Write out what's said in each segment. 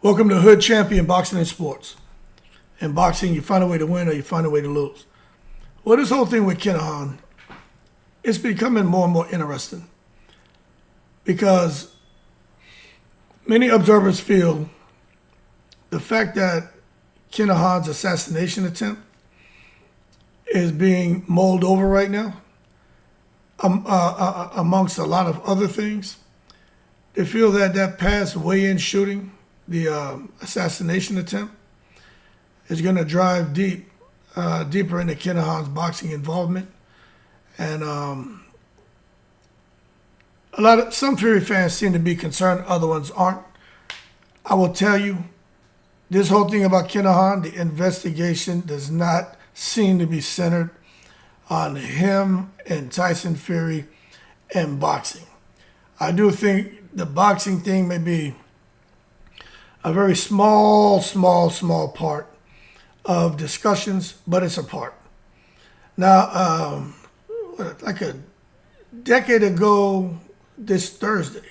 Welcome to Hood Champion Boxing and Sports. In boxing, you find a way to win or you find a way to lose. Well, this whole thing with Kinahan, it's becoming more and more interesting because many observers feel the fact that Kinahan'S assassination attempt is being mulled over right now, amongst a lot of other things. They feel that that past weigh-in shooting, the assassination attempt, is going to drive deeper into Kinahan's boxing involvement, and some Fury fans seem to be concerned, other ones aren't. I will tell you, this whole thing about Kinahan, the investigation does not seem to be centered on him and Tyson Fury and boxing. I do think the boxing thing may be a very small part of discussions, but it's a part. Now, like a decade ago this Thursday,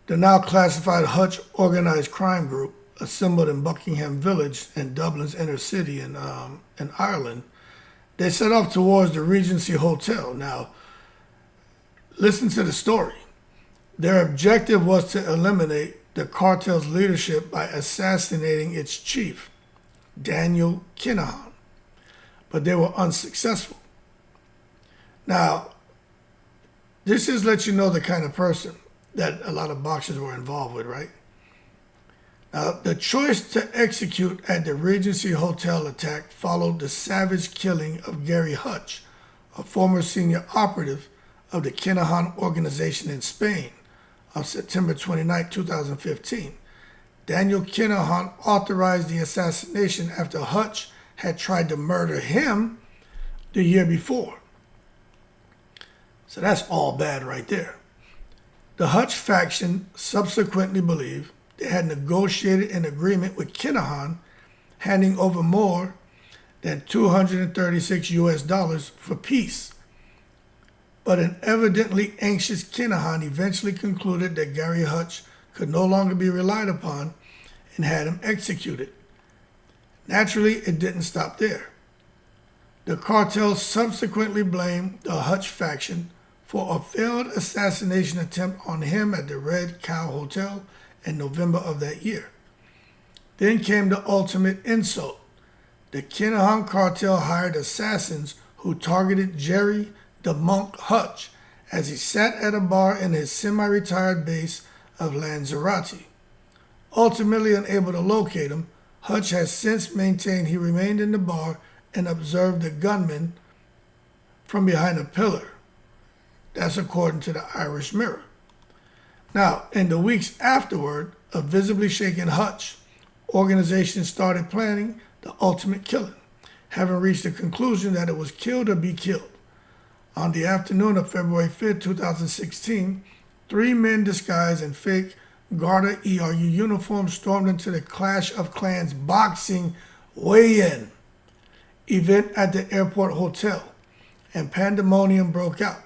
the now classified Hutch organized crime group assembled in Buckingham Village in Dublin's inner city in Ireland. They set off towards the Regency Hotel. Now, listen to the story. Their objective was to eliminate the cartel's leadership by assassinating its chief, Daniel Kinahan, but they were unsuccessful. Now, this just lets you know the kind of person that a lot of boxers were involved with, right? Now, the choice to execute at the Regency Hotel attack followed the savage killing of Gary Hutch, a former senior operative of the Kinahan organization in Spain, on September 29, 2015. Daniel Kinahan authorized the assassination after Hutch had tried to murder him the year before. So that's all bad right there. The Hutch faction subsequently believed they had negotiated an agreement with Kinahan, handing over more than $236 for peace. But an evidently anxious Kinahan eventually concluded that Gary Hutch could no longer be relied upon and had him executed. Naturally, it didn't stop there. The cartel subsequently blamed the Hutch faction for a failed assassination attempt on him at the Red Cow Hotel in November of that year. Then came the ultimate insult. The Kinahan cartel hired assassins who targeted Jerry the Monk Hutch as he sat at a bar in his semi-retired base of Lanzarote. Ultimately unable to locate him, Hutch has since maintained he remained in the bar and observed the gunman from behind a pillar. That's according to the Irish Mirror. Now, in the weeks afterward, a visibly shaken Hutch organization started planning the ultimate killing, having reached the conclusion that it was killed or be killed. On the afternoon of February 5, 2016, three men disguised in fake Garda ERU uniforms stormed into the Clash of Clans boxing weigh-in event at the airport hotel, and pandemonium broke out.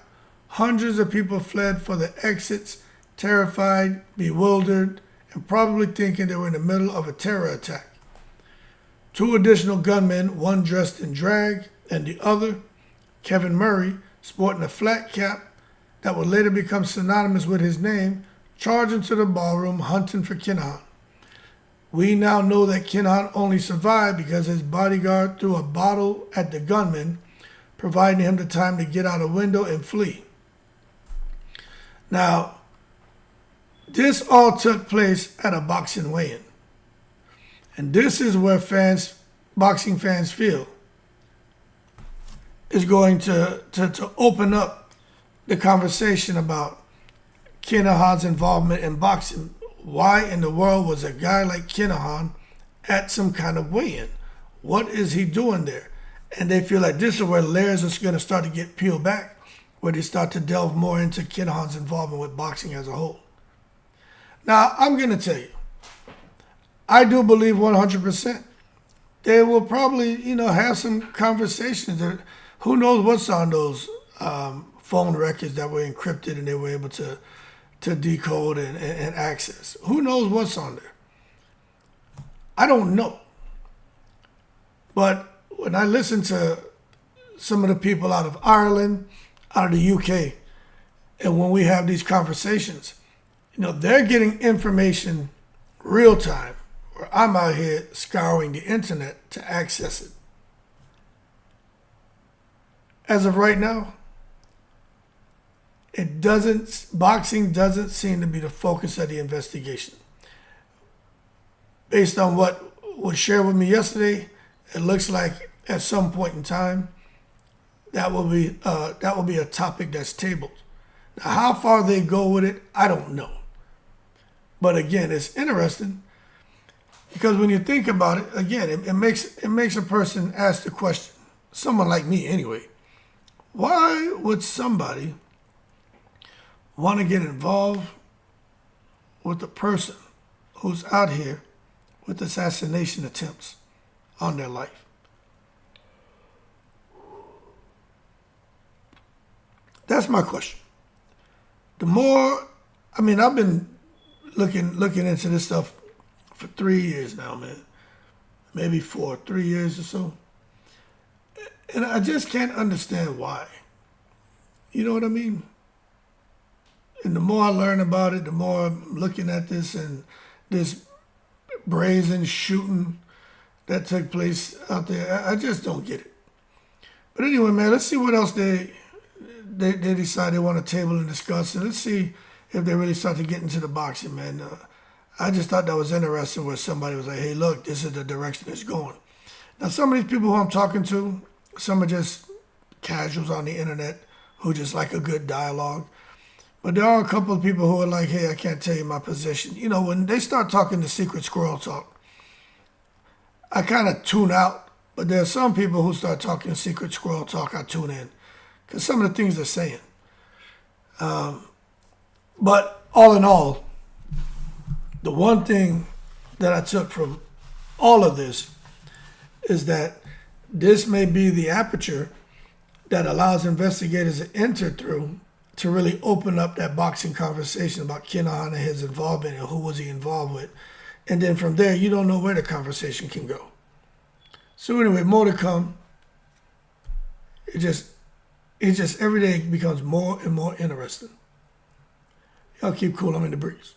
Hundreds of people fled for the exits, terrified, bewildered, and probably thinking they were in the middle of a terror attack. Two additional gunmen, one dressed in drag and the other, Kevin Murray, sporting a flat cap that would later become synonymous with his name, charged into the ballroom hunting for Kinahan. We now know that Kinahan only survived because his bodyguard threw a bottle at the gunman, providing him the time to get out a window and flee. Now, this all took place at a boxing weigh-in. And this is where boxing fans feel is going to open up the conversation about Kinahan's involvement in boxing. Why in the world was a guy like Kinahan at some kind of weigh-in? What is he doing there? And they feel like this is where layers are going to start to get peeled back, where they start to delve more into Kinahan's involvement with boxing as a whole. Now, I'm going to tell you, I do believe 100% they will probably, have some conversations. Who knows what's on those phone records that were encrypted and they were able to decode and access. Who knows what's on there? I don't know. But when I listen to some of the people out of Ireland, out of the UK, and when we have these conversations, they're getting information real time, where I'm out here scouring the internet to access it. As of right now, boxing doesn't seem to be the focus of the investigation. Based on what was shared with me yesterday, it looks like at some point in time that will be a topic that's tabled. Now, how far they go with it, I don't know. But again, it's interesting because when you think about it, again, it makes a person ask the question, someone like me anyway, why would somebody want to get involved with a person who's out here with assassination attempts on their life? That's my question. I've been looking into this stuff for 3 years now, man. Maybe 3 years or so. And I just can't understand why. You know what I mean? And the more I learn about it, the more I'm looking at this and this brazen shooting that took place out there. I just don't get it. But anyway, man, let's see what else they decide they want to table and discuss. And let's see if they really start to get into the boxing, man. I just thought that was interesting where somebody was like, hey, look, this is the direction it's going. Now, some of these people who I'm talking to, some are just casuals on the internet who just like a good dialogue. But there are a couple of people who are like, hey, I can't tell you my position. When they start talking the secret squirrel talk, I kind of tune out. But there are some people who start talking secret squirrel talk, I tune in. Because some of the things they're saying. But all in all, the one thing that I took from all of this is that this may be the aperture that allows investigators to enter through to really open up that boxing conversation about Kinahan and his involvement and who was he involved with. And then from there, you don't know where the conversation can go. So anyway, more to come. It just every day becomes more and more interesting. Y'all keep cool. I'm in the breeze.